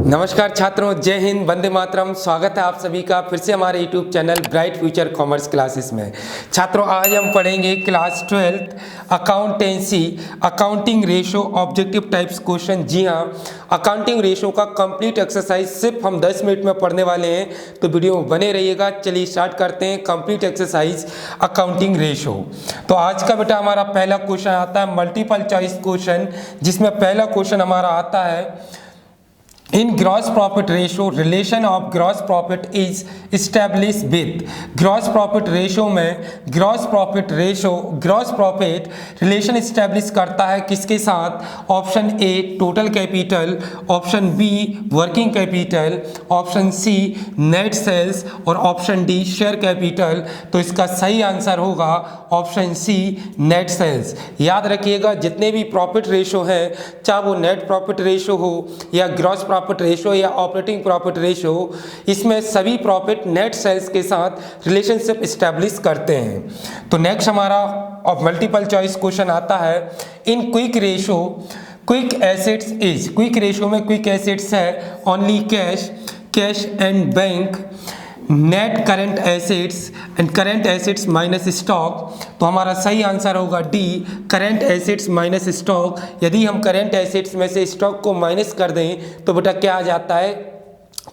नमस्कार छात्रों, जय हिंद, वंदे मातरम। स्वागत है आप सभी का फिर से हमारे YouTube channel bright future commerce classes में। छात्रों, आज हम पढ़ेंगे class 12 accountancy accounting ratio objective types question. जी हाँ, अकाउंटिंग रेशो का कंप्लीट एक्सरसाइज सिर्फ हम 10 मिनट में पढ़ने वाले हैं, तो वीडियो में बने रहिएगा। चलिए स्टार्ट करते हैं कंप्लीट एक्सरसाइज अकाउंटिंग रेशो। तो आज का बेटा हमारा पहला क्वेश्चन आता है मल्टीपल चॉइस क्वेश्चन, जिसमें पहला क्वेश्चन हमारा आता है in gross profit ratio relation of gross profit is establish with. Gross profit ratio में ग्रॉस प्रॉफिट रिलेशन इस्टेब्लिश करता है किसके साथ? Option A total capital, option B working capital, option C net sales और option D share capital. तो इसका सही answer होगा ऑप्शन सी नेट सेल्स। याद रखिएगा, जितने भी प्रॉफिट रेशो है, चाहे वो नेट प्रॉफिट रेशो हो या ग्रॉस प्रॉफिट रेशो या ऑपरेटिंग प्रॉफिट रेशो, इसमें सभी प्रॉफिट नेट सेल्स के साथ रिलेशनशिप एस्टैब्लिश करते हैं। तो नेक्स्ट हमारा मल्टीपल चॉइस क्वेश्चन आता है in quick ratio quick assets is. Quick ratio में क्विक एसेट्स है only cash and bank, net current assets and current assets minus stock. तो हमारा सही आंसर होगा D current assets minus stock. यदि हम करेंट एसेट्स में से स्टॉक को माइनस कर दें तो बेटा क्या आ जाता है?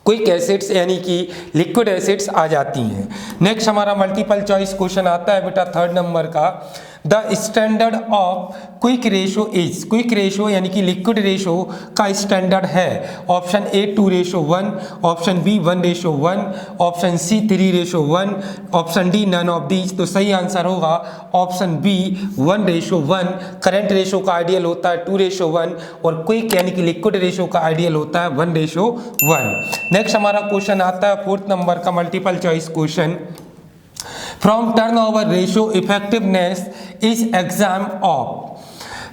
क्विक एसेट्स यानी कि लिक्विड एसेट्स आ जाती हैं। नेक्स्ट हमारा मल्टीपल चॉइस क्वेश्चन आता है बेटा 3rd नंबर का। The standard of quick ratio is. Quick ratio यानी कि लिक्विड रेशो का स्टैंडर्ड है option A 2:1, option B 1:1, option C 3:1, option D none of these. तो सही आंसर होगा ऑप्शन बी 1:1। करंट रेशो का आइडियल होता है 2:1 और क्विक यानी कि लिक्विड रेशो का आइडियल होता है 1:1। नेक्स्ट हमारा क्वेश्चन आता है 4th नंबर का multiple choice question. From turnover ratio effectiveness is exam of.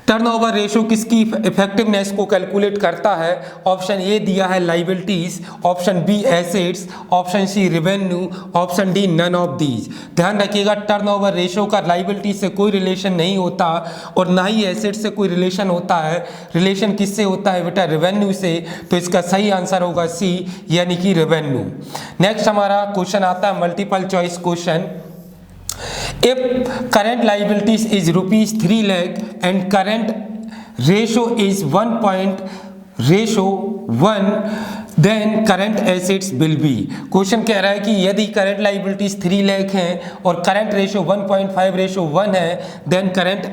Turnover ratio किसकी इफेक्टिवनेस को कैलकुलेट करता है? ऑप्शन ए दिया है liabilities, option B assets, option C revenue, option D none of these. ध्यान रखिएगा, टर्नओवर रेशो का लाइबिलिटी से कोई रिलेशन नहीं होता और ना ही एसेट से कोई रिलेशन होता है। रिलेशन किससे होता है बेटा? रेवेन्यू से। तो इसका सही आंसर होगा सी यानी कि रेवेन्यू। नेक्स्ट हमारा क्वेश्चन आता है multiple choice question. If current liabilities is ₹3 lakh and current ratio is 1.1, then current assets will be। Question कह रहा है कि यदि करंट लाइबिलिटीज 3 लाख हैं और करंट रेशो 1.5:1 है, then current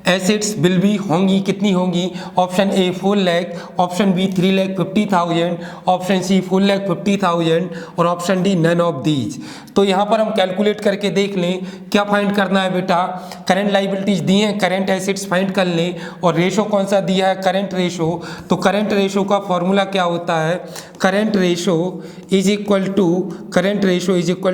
assets will be होंगी, कितनी होंगी? Option A 4 lakh, option B 3,50,000, option C 4,50,000 और option D none of these. तो यहाँ पर हम कैलकुलेट करके देख लें क्या फाइंड करना है बेटा। करंट लाइबिलिटीज दी हैं, करंट एसेट्स फाइंड कर लें और रेशो कौन सा दिया है? Current ratio. तो करंट रेशो का फॉर्मूला क्या होता है? Current ratio is equal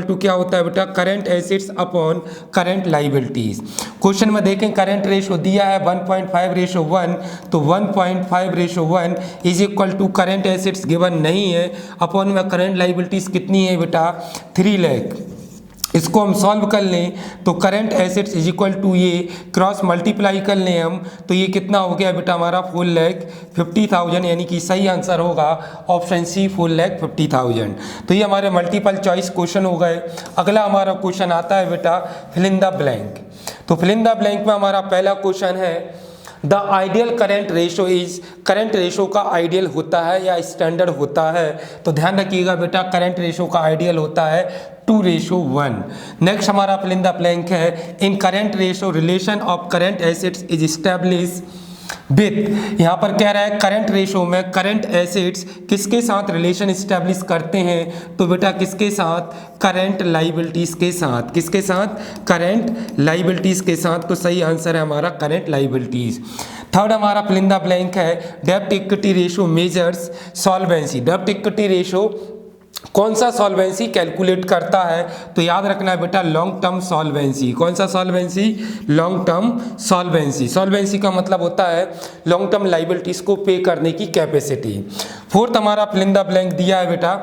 to क्या होता है बेटा? Current assets upon current liabilities. Question में देखें करंट रेशो दिया है 1.5:1, तो 1.5:1 is equal to current assets given नहीं है, अपॉन में करंट लाइबिलिटीज कितनी है बेटा? 3 लाख। इसको हम सॉल्व कर लें तो current assets is equal to ये क्रॉस मल्टीप्लाई कर लें हम, तो ये कितना हो गया बेटा हमारा? 4,50,000, यानी कि सही आंसर होगा ऑप्शन सी 4,50,000। तो ये हमारे मल्टीपल चॉइस क्वेश्चन हो गए। अगला हमारा क्वेश्चन आता है बेटा फिल इन द ब्लैंक। तो फिल इन द ब्लैंक में हमारा पहला क्वेश्चन है the ideal current ratio is. Current ratio का आइडियल होता है या स्टैंडर्ड होता है? तो ध्यान रखिएगा बेटा, करंट रेशो का आइडियल होता है 2:1। नेक्स्ट हमारा फिल इन द ब्लैंक है in current ratio relation of current assets is establish with. यहाँ पर कह रहा है करंट रेशो में करंट एसेट्स किसके साथ रिलेशन एस्टैब्लिश करते हैं? तो बेटा किसके साथ? करंट लाइबिलिटीज के साथ। किसके साथ? करंट लाइबिलिटीज के साथ। तो सही आंसर है हमारा करंट लाइबिलिटीज। 3rd हमारा फिल इन द ब्लैंक है डेब्ट इक्विटी रेशो मेजर्स सॉल्वेंसी। डेब्ट इक्विटी रेशो कौन सा सॉल्वेंसी कैलकुलेट करता है? तो याद रखना है बेटा लॉन्ग टर्म सॉल्वेंसी। कौन सा solvency? Long term solvency. Solvency का मतलब होता है लॉन्ग टर्म लाइबिलिटीज को पे करने की कैपेसिटी। 4th हमारा फिल इन द ब्लैंक दिया है बेटा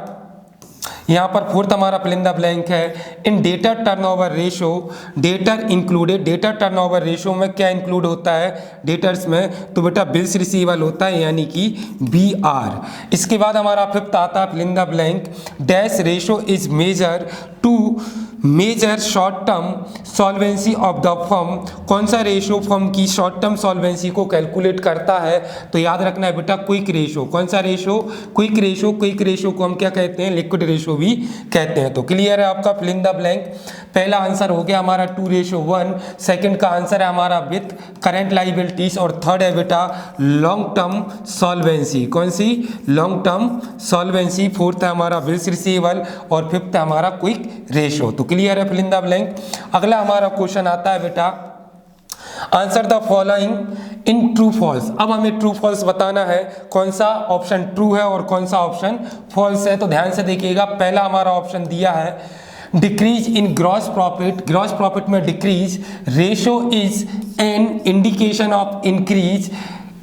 यहाँ पर फोर्थ हमारा फिल इन द ब्लैंक है, in debtor turnover ratio, debtor included, debtor turnover ratio में क्या इंक्लूड होता है डेटर्स में, तो बेटा बिल्स रिसीवेबल होता है यानी कि BR। इसके बाद हमारा फिफ्थ आता है fill in the blank, dash ratio is measure to measure short term solvency of the firm, कौन सा रेशो फर्म की शॉर्ट टर्म सॉल्वेंसी को कैलकुलेट करता है, तो याद रखना है बेटा क्विक रेशो। कौन सा ratio, quick ratio. Quick ratio को हम क्या कहते हैं, लिक्विड रेशो भी कहते हैं। तो क्लियर है आपका फिल इन द ब्लैंक। पहला आंसर हो गया हमारा 2:1, सेकंड का आंसर है हमारा विथ करंट लाइबिलिटीज, और थर्ड है बेटा लॉन्ग टर्म सॉल्वेंसी। कौन सी, लॉन्ग टर्म सॉल्वेंसी। फोर्थ है हमारा बिल्स रिसीवेबल और फिफ्थ है हमारा क्विक रेशो। तो क्लियर है फिल इन द ब्लैंक। अगला हमारा क्वेश्चन आता है बेटा, answer the following in true false. अब हमें ट्रू फॉल्स बताना है, कौन सा ऑप्शन ट्रू है और कौन सा ऑप्शन फॉल्स है। तो ध्यान से देखिएगा, पहला हमारा ऑप्शन दिया है decrease in gross profit, gross profit में decrease, ratio is an indication of increase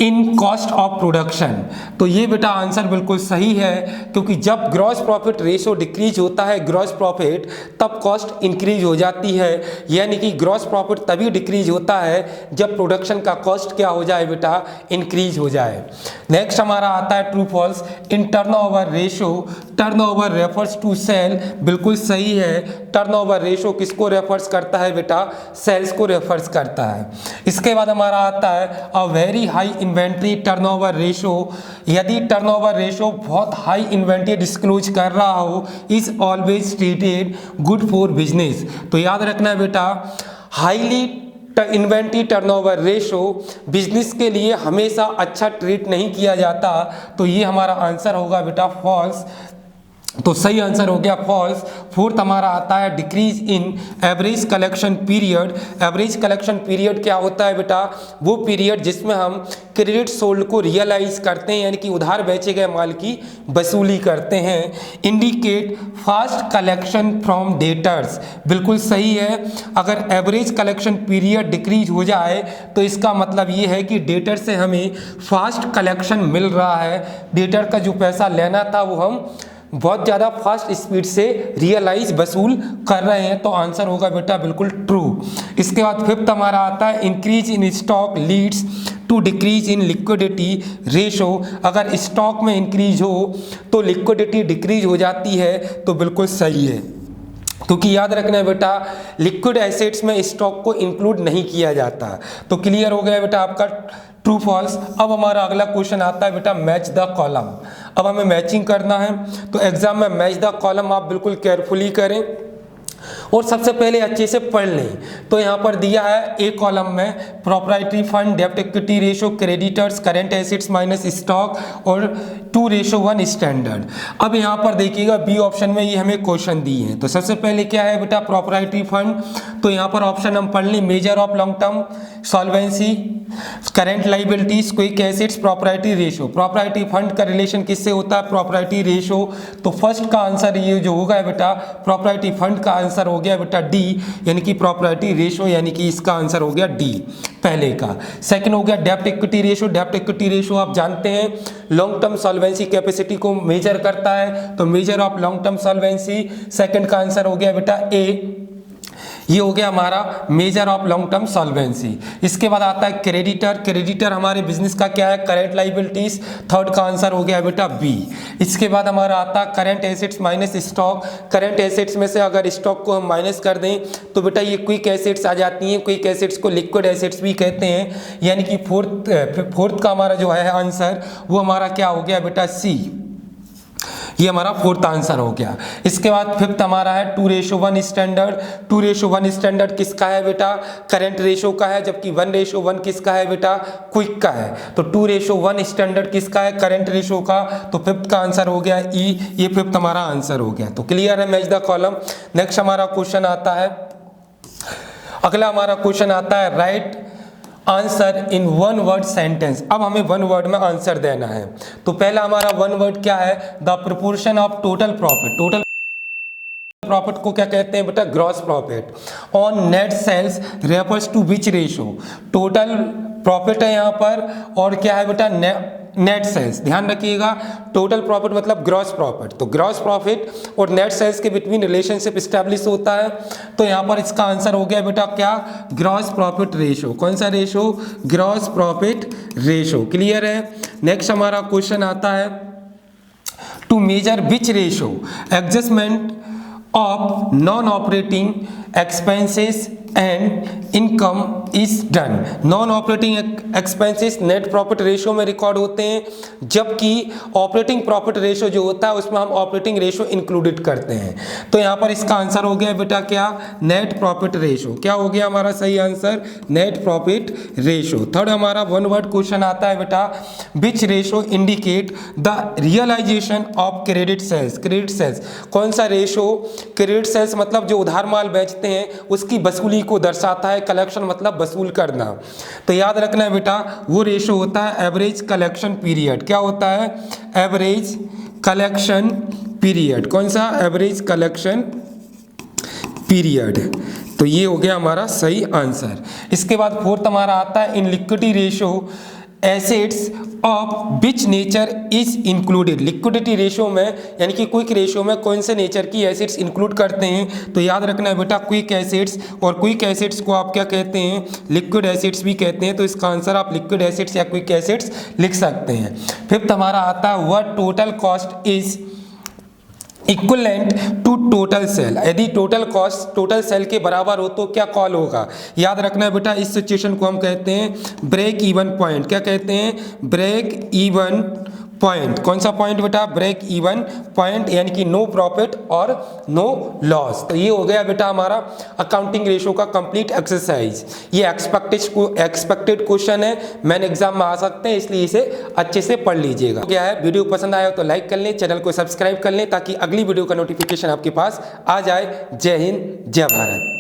in cost of production. तो ये बेटा आंसर बिल्कुल सही है, क्योंकि जब ग्रॉस प्रॉफिट रेशो डिक्रीज होता है ग्रॉस प्रॉफिट, तब कॉस्ट इंक्रीज हो जाती है, यानी कि ग्रॉस प्रॉफिट तभी डिक्रीज होता है जब प्रोडक्शन का कॉस्ट क्या हो जाए बेटा, इंक्रीज हो जाए। नेक्स्ट हमारा आता है true false in turnover ratio, turnover refers to sale, बिल्कुल सही है। टर्नओवर रेशो किसको रेफर्स करता है बेटा, सेल्स को रेफर्स करता है। इसके बाद हमारा आता है a very high inventory turnover ratio, यदि टर्नओवर रेशो बहुत हाई इन्वेंट्री डिस्क्लोज कर रहा हो, is always treated good for business. तो याद रखना है बेटा, highly inventory turnover ratio business के लिए हमेशा अच्छा ट्रीट नहीं किया जाता। तो ये हमारा आंसर होगा बेटा फॉल्स। तो सही आंसर हो गया फॉल्स। फोर्थ हमारा आता है डिक्रीज इन average collection period. Average collection period क्या होता है बेटा, वो पीरियड जिसमें हम क्रेडिट सोल्ड को रियलाइज करते हैं, यानी कि उधार बेचे गए माल की वसूली करते हैं। Indicate fast collection from debtors, बिल्कुल सही है। अगर एवरेज कलेक्शन पीरियड डिक्रीज हो जाए तो इसका मतलब ये है कि डेटर से हमें फास्ट कलेक्शन मिल रहा है, डेटर का जो पैसा लेना था वो हम बहुत ज़्यादा फास्ट स्पीड से रियलाइज वसूल कर रहे हैं। तो आंसर होगा बेटा बिल्कुल ट्रू। इसके बाद फिफ्थ हमारा आता है increase in stock leads to decrease in liquidity ratio. अगर स्टॉक में इंक्रीज हो तो लिक्विडिटी डिक्रीज हो जाती है, तो बिल्कुल सही है, क्योंकि याद रखना है बेटा लिक्विड एसेट्स में स्टॉक को इंक्लूड नहीं किया जाता। तो क्लियर हो गया बेटा आपका ट्रू फॉल्स। अब हमारा अगला क्वेश्चन आता है बेटा मैच द कॉलम। अब हमें मैचिंग करना है, तो एग्जाम में मैच द कॉलम आप बिल्कुल केयरफुली करें और सबसे पहले अच्छे से पढ़ लें। तो यहाँ पर दिया है ए कॉलम में प्रॉपर्टी फंड, डेब्ट equity ratio, creditors, current assets minus stock और 2:1 स्टैंडर्ड। अब यहाँ पर देखिएगा बी ऑप्शन में ये हमें क्वेश्चन दिए हैं। तो सबसे पहले क्या है बेटा प्रॉपर्टी फंड, तो यहाँ पर ऑप्शन हम पढ़ लें measure of long term solvency, current liabilities, quick assets, property ratio. Property fund का रिलेशन किससे होता है, प्रॉपर्टी रेशो। तो फर्स्ट का आंसर ये जो होगा बेटा प्रॉपर्टी फंड का आंसर हो गया बेटा डी, यानी कि प्रॉपर्टी रेशो, यानी कि इसका आंसर हो गया डी पहले का। सेकंड हो गया डेब्ट इक्विटी रेशो। डेब्ट इक्विटी रेशो आप जानते हैं लॉन्ग टर्म सॉल्वेंसी कैपेसिटी को मेजर करता है, तो measure of long term solvency. Second का आंसर हो गया बेटा ए, ये हो गया हमारा measure of long term solvency. इसके बाद आता है क्रेडिटर। क्रेडिटर हमारे बिजनेस का क्या है, करंट लाइबिलिटीज। थर्ड का आंसर हो गया बेटा बी। इसके बाद हमारा आता है current assets minus stock. Current assets में से अगर स्टॉक को हम माइनस कर दें तो बेटा ये क्विक एसेट्स आ जाती हैं। क्विक एसेट्स को लिक्विड एसेट्स भी कहते हैं, यानी कि फोर्थ का हमारा जो है आंसर वो हमारा क्या हो गया बेटा सी, ये हमारा फोर्थ आंसर हो गया। इसके बाद फिफ्थ हमारा है 2:1 स्टैंडर्ड। 2:1 स्टैंडर्ड किसका है बेटा, करंट रेशो का है, जबकि 1:1 किसका है बेटा, क्विक का है। तो 2:1 स्टैंडर्ड किसका है, करंट रेशो का। तो फिफ्थ का आंसर हो गया ई, ये फिफ्थ हमारा आंसर हो गया। तो क्लियर है मैच द कॉलम। नेक्स्ट हमारा क्वेश्चन आता है, अगला हमारा क्वेश्चन आता है right answer in one word sentence. अब हमें वन वर्ड में आंसर देना है। तो पहला हमारा वन वर्ड क्या है, the proportion of total profit. Total profit को क्या कहते हैं बेटा, gross profit on net sales refers to which ratio. Total profit है यहाँ पर और क्या है बेटा नेट सेल्स। ध्यान रखिएगा, टोटल प्रॉफिट मतलब ग्रॉस प्रॉफिट, तो ग्रॉस प्रॉफिट और नेट सेल्स के बिटवीन रिलेशनशिप स्टैब्लिश होता है। तो यहाँ पर इसका आंसर हो गया बेटा क्या, ग्रॉस प्रॉफिट रेशो। कौन सा ratio, gross profit ratio. Clear है। नेक्स्ट हमारा क्वेश्चन आता है, to measure which ratio adjustment of non operating expenses and income is done. Non operating expenses net profit ratio में रिकॉर्ड होते हैं, जबकि ऑपरेटिंग प्रॉफिट रेशियो जो होता है उसमें हम ऑपरेटिंग रेशियो इंक्लूडेड करते हैं। तो यहाँ पर इसका आंसर हो गया बेटा क्या, नेट प्रॉफिट रेशियो। क्या हो गया हमारा सही answer, net profit ratio. Third हमारा वन वर्ड क्वेश्चन आता है बेटा, which ratio indicate the realization of credit sales. Credit sales कौन सा रेशियो, क्रेडिट सेल्स मतलब जो उधार माल बेचते हैं उसकी वसूली को दर्शाता है, कलेक्शन मतलब वसूल करना। तो याद रखना है बेटा, वो रेशो होता है एवरेज कलेक्शन पीरियड। क्या होता है, एवरेज कलेक्शन पीरियड। कौन सा, एवरेज कलेक्शन पीरियड। तो ये हो गया हमारा सही आंसर। इसके बाद फोर्थ हमारा आता है, इन liquidity ratio assets of which nature is included. Liquidity ratio में यानी कि क्विक रेशियो में कौन से नेचर की एसेट्स इंक्लूड करते हैं। तो याद रखना है बेटा, क्विक एसेट्स, और क्विक एसेट्स को आप क्या कहते हैं, लिक्विड एसेट्स भी कहते हैं। तो इसका आंसर आप लिक्विड एसेट्स या क्विक एसेट्स लिख सकते हैं। फिफ्थ हमारा आता है, what total cost is equivalent to total sale. यदि टोटल कॉस्ट टोटल सेल के बराबर हो तो क्या कॉल होगा। याद रखना है बेटा, इस सिचुएशन को हम कहते हैं ब्रेक इवन पॉइंट। क्या कहते हैं, ब्रेक इवन पॉइंट। कौन सा पॉइंट बेटा, ब्रेक इवन पॉइंट, यानी कि नो प्रॉफिट और नो लॉस। तो ये हो गया बेटा हमारा अकाउंटिंग रेशो का कंप्लीट एक्सरसाइज। ये एक्सपेक्टेड क्वेश्चन है, मेन एग्जाम में आ सकते हैं, इसलिए इसे अच्छे से पढ़ लीजिएगा। क्या है, वीडियो पसंद आया हो तो लाइक कर लें, चैनल को सब्सक्राइब कर लें ताकि अगली वीडियो का नोटिफिकेशन आपके पास आ जाए। जय हिंद, जय भारत।